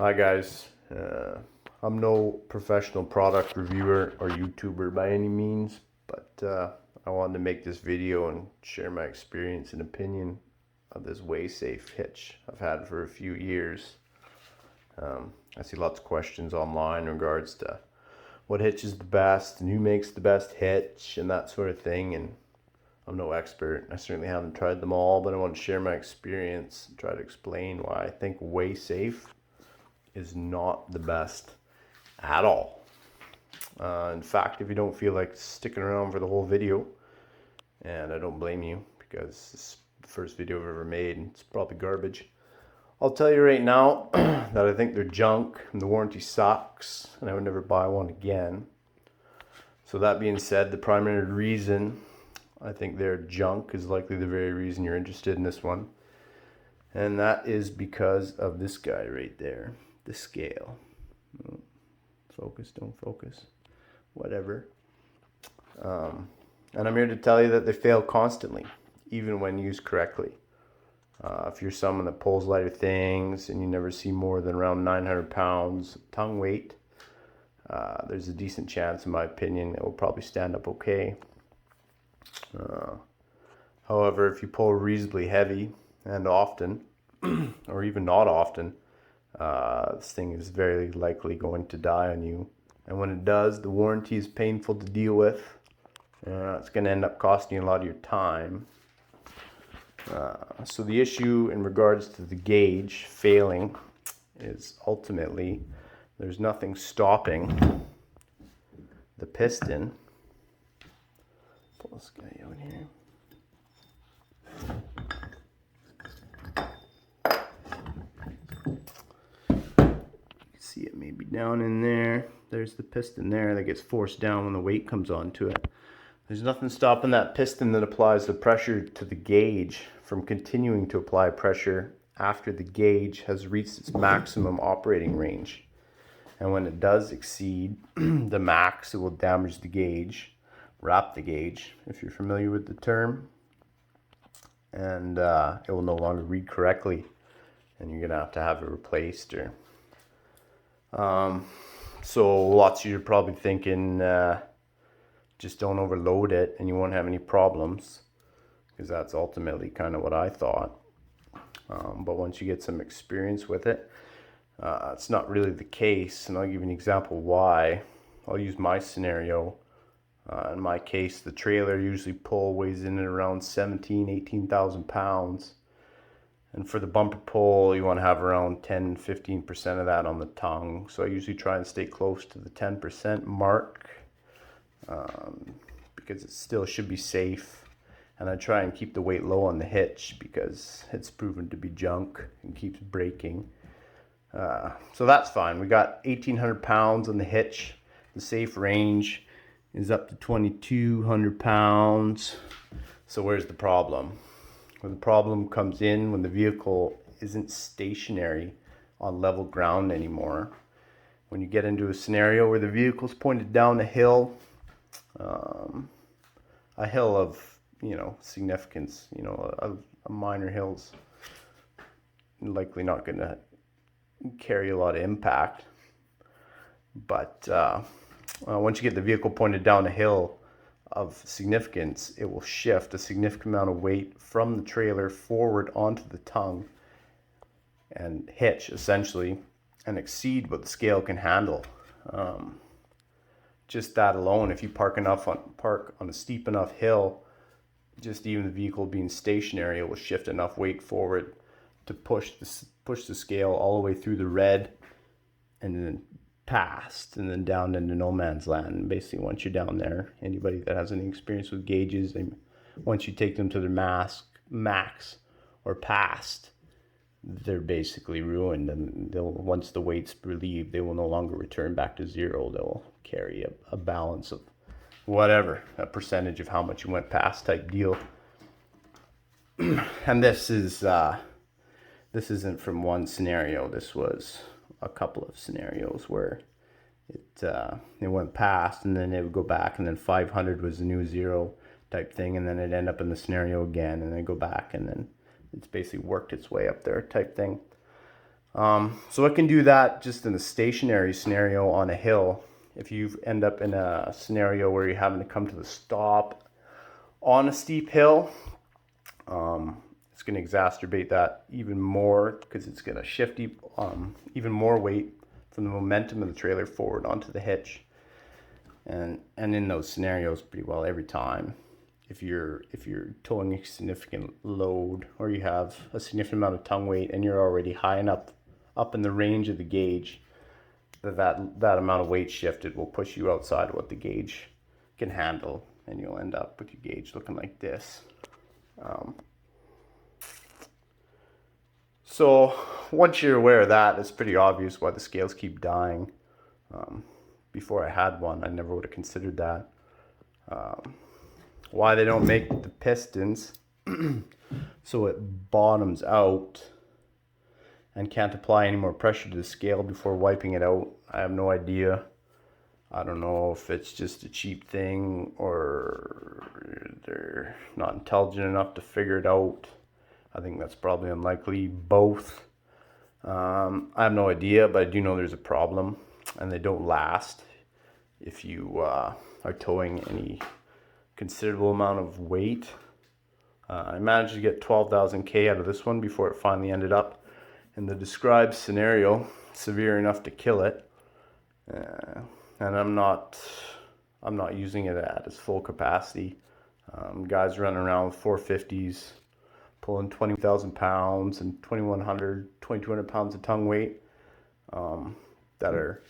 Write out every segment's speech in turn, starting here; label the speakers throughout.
Speaker 1: Hi guys, I'm no professional product reviewer or YouTuber by any means, but I wanted to make this video and share my experience and opinion of this WaySafe hitch I've had for a few years. I see lots of questions online in regards to what hitch is the best and who makes the best hitch and that sort of thing, and I'm no expert. I certainly haven't tried them all, but I want to share my experience and try to explain why I think WaySafe is not the best at all. In fact, if you don't feel like sticking around for the whole video, and I don't blame you because this is the first video I've ever made and it's probably garbage, I'll tell you right now that I think they're junk and the warranty sucks and I would never buy one again. So that being said, the primary reason I think they're junk is likely the very reason you're interested in this one, and that is because of this guy right there. The scale. Focus, don't focus, whatever. And I'm here to tell you that they fail constantly, even when used correctly. If you're someone that pulls lighter things and you never see more than around 900 pounds tongue weight, there's a decent chance, in my opinion, it will probably stand up okay. However, if you pull reasonably heavy and often, or even not often, this thing is very likely going to die on you. And when it does, the warranty is painful to deal with. It's going to end up costing you a lot of your time. So the issue in regards to the gauge failing is ultimately there's nothing stopping the piston. Pull this guy out here. See it maybe down in there. There's the piston there that gets forced down when the weight comes onto it. There's nothing stopping that piston that applies the pressure to the gauge from continuing to apply pressure after the gauge has reached its maximum operating range. And when it does exceed the max, it will damage the gauge, wrap the gauge, if you're familiar with the term, and it will no longer read correctly, and you're gonna have it replaced. Or so lots of you are probably thinking, just don't overload it and you won't have any problems, because that's ultimately kind of what I thought. But once you get some experience with it, it's not really the case, and I'll give you an example why. I'll use my scenario. In my case, the trailer usually weighs in at around 18,000 pounds. And for the bumper pull, you want to have around 10-15% of that on the tongue. So I usually try and stay close to the 10% mark, because it still should be safe. And I try and keep the weight low on the hitch because it's proven to be junk and keeps breaking. So that's fine. We got 1,800 pounds on the hitch. The safe range is up to 2,200 pounds. So where's the problem? Well, the problem comes in when the vehicle isn't stationary on level ground anymore. When you get into a scenario where the vehicle's pointed down a hill of, significance, a minor hill's likely not going to carry a lot of impact. But once you get the vehicle pointed down a hill of significance, it will shift a significant amount of weight from the trailer forward onto the tongue and hitch, essentially, and exceed what the scale can handle. Just that alone, if you park on a steep enough hill, just even the vehicle being stationary, it will shift enough weight forward to push the scale all the way through the red and then past and then down into no man's land. And basically, once you're down there, anybody that has any experience with gauges, once you take them to their max or past, they're basically ruined. And once the weight's relieved, they will no longer return back to zero. They'll carry a balance of whatever, a percentage of how much you went past type deal. And this isn't from one scenario. This was a couple of scenarios where it went past and then it would go back, and then 500 was the new zero type thing, and then it'd end up in the scenario again, and then go back, and then it's basically worked its way up there type thing. So it can do that just in a stationary scenario on a hill. If you end up in a scenario where you're having to come to the stop on a steep hill, it's going to exacerbate that even more, because it's going to shift even more weight from the momentum of the trailer forward onto the hitch. And in those scenarios, pretty well every time, if you're towing a significant load, or you have a significant amount of tongue weight and you're already high enough up in the range of the gauge, that amount of weight shifted will push you outside of what the gauge can handle, and you'll end up with your gauge looking like this. So once you're aware of that, it's pretty obvious why the scales keep dying. Before I had one, I never would have considered that. Why they don't make the pistons so it bottoms out and can't apply any more pressure to the scale before wiping it out, I have no idea. I don't know if it's just a cheap thing or they're not intelligent enough to figure it out. I think that's probably unlikely. Both. I have no idea, but I do know there's a problem, and they don't last if you are towing any considerable amount of weight. I managed to get 12,000 K out of this one before it finally ended up in the described scenario, severe enough to kill it. And I'm not using it at its full capacity. Guys running around with 450s, pulling 20,000 pounds and 2,200 pounds of tongue weight, that are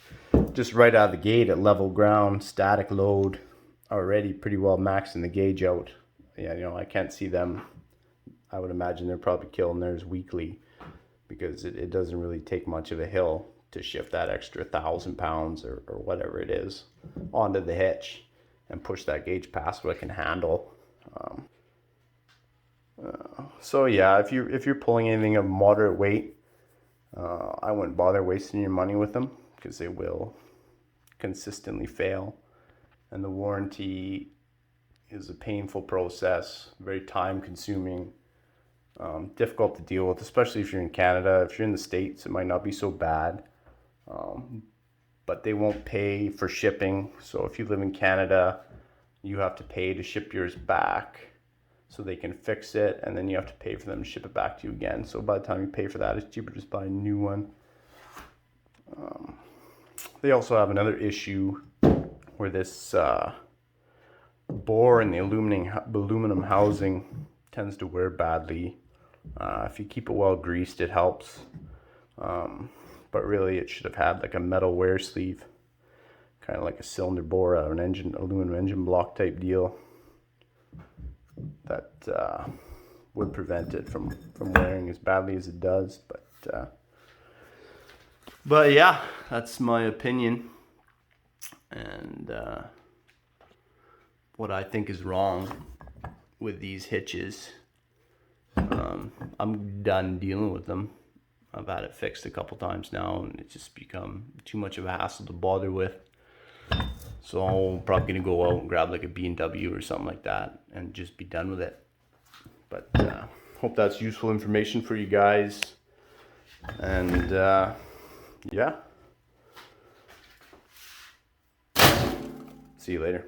Speaker 1: just right out of the gate at level ground, static load, already pretty well maxing the gauge out. Yeah, I can't see them. I would imagine they're probably killing theirs weekly, because it doesn't really take much of a hill to shift that extra 1,000 pounds or whatever it is onto the hitch and push that gauge past what it can handle. So yeah, if you're pulling anything of moderate weight, I wouldn't bother wasting your money with them, because they will consistently fail, and the warranty is a painful process, very time consuming, difficult to deal with, especially if you're in Canada. If you're in the States, it might not be so bad, but they won't pay for shipping. So if you live in Canada, you have to pay to ship yours back so they can fix it, and then you have to pay for them to ship it back to you again. So by the time you pay for that, it's cheaper to just buy a new one. They also have another issue where this bore in the aluminum housing tends to wear badly. If you keep it well greased, it helps. But really, it should have had like a metal wear sleeve, kind of like a cylinder bore out of an aluminum engine block type deal, that would prevent it from wearing as badly as it does. But yeah, that's my opinion, and what I think is wrong with these hitches. I'm done dealing with them. I've had it fixed a couple times now, and it's just become too much of a hassle to bother with. So I'm probably gonna go out and grab like a B&W or something like that and just be done with it. But hope that's useful information for you guys. And yeah, see you later.